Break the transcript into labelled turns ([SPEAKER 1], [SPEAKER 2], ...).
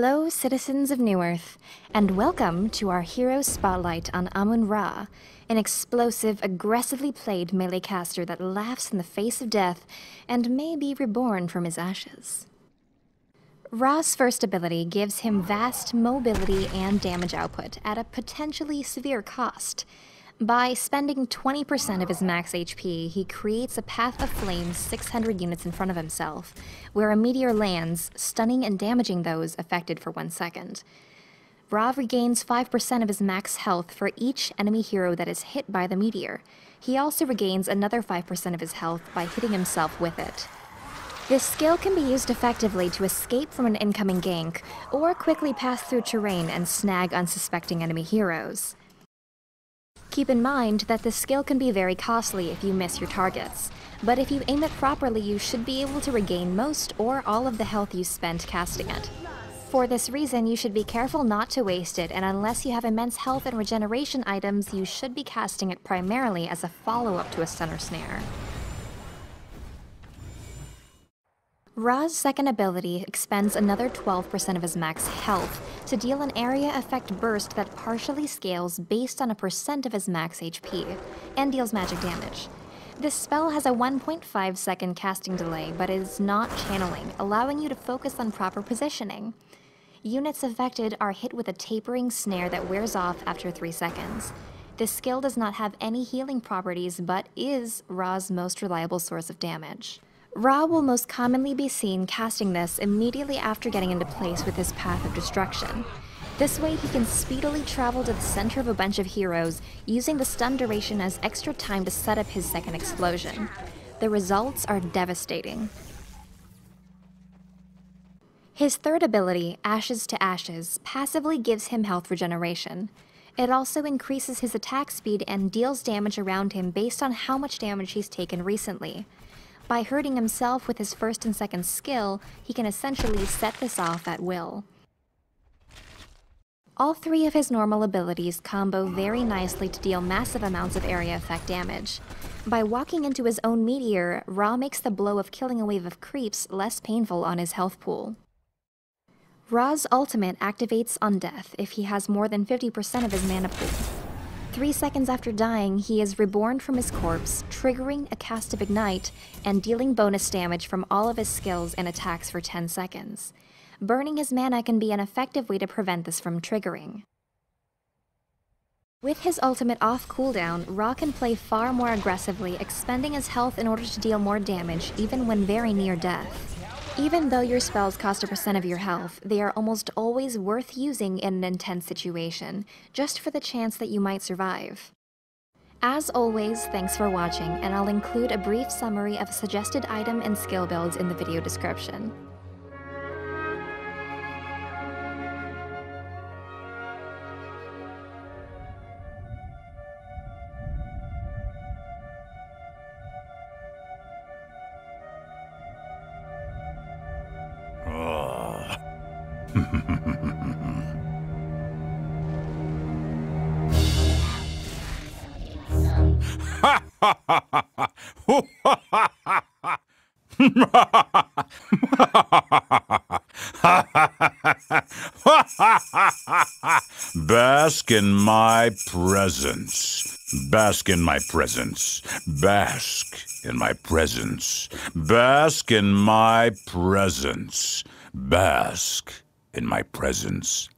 [SPEAKER 1] Hello, citizens of New Earth, and welcome to our hero spotlight on Amun, an explosive, aggressively played melee caster that laughs in the face of death and may be reborn from his ashes. Ra's first ability gives him vast mobility and damage output at a potentially severe cost. By spending 20% of his max HP, he creates a path of flames 600 units in front of himself, where a meteor lands, stunning and damaging those affected for 1 second. Ra regains 5% of his max health for each enemy hero that is hit by the meteor. He also regains another 5% of his health by hitting himself with it. This skill can be used effectively to escape from an incoming gank, or quickly pass through terrain and snag unsuspecting enemy heroes. Keep in mind that this skill can be very costly if you miss your targets, but if you aim it properly, you should be able to regain most or all of the health you spent casting it. For this reason, you should be careful not to waste it, and unless you have immense health and regeneration items, you should be casting it primarily as a follow-up to a stunner snare. Ra's second ability expends another 12% of his max health to deal an area effect burst that partially scales based on a percent of his max HP, and deals magic damage. This spell has a 1.5 second casting delay, but is not channeling, allowing you to focus on proper positioning. Units affected are hit with a tapering snare that wears off after 3 seconds. This skill does not have any healing properties, but is Ra's most reliable source of damage. Ra will most commonly be seen casting this immediately after getting into place with his Path of Destruction. This way he can speedily travel to the center of a bunch of heroes, using the stun duration as extra time to set up his second explosion. The results are devastating. His third ability, Ashes to Ashes, passively gives him health regeneration. It also increases his attack speed and deals damage around him based on how much damage he's taken recently. By hurting himself with his first and second skill, he can essentially set this off at will. All three of his normal abilities combo very nicely to deal massive amounts of area effect damage. By walking into his own meteor, Ra makes the blow of killing a wave of creeps less painful on his health pool. Ra's ultimate activates on death if he has more than 50% of his mana pool. 3 seconds after dying, he is reborn from his corpse, triggering a cast of Ignite and dealing bonus damage from all of his skills and attacks for 10 seconds. Burning his mana can be an effective way to prevent this from triggering. With his ultimate off cooldown, Ra can play far more aggressively, expending his health in order to deal more damage even when very near death. Even though your spells cost a percent of your health, they are almost always worth using in an intense situation, just for the chance that you might survive. As always, thanks for watching, and I'll include a brief summary of suggested item and skill builds in the video description.
[SPEAKER 2] Bask in my presence. Bask in my presence. Bask in my presence. Bask in my presence. Bask in my presence.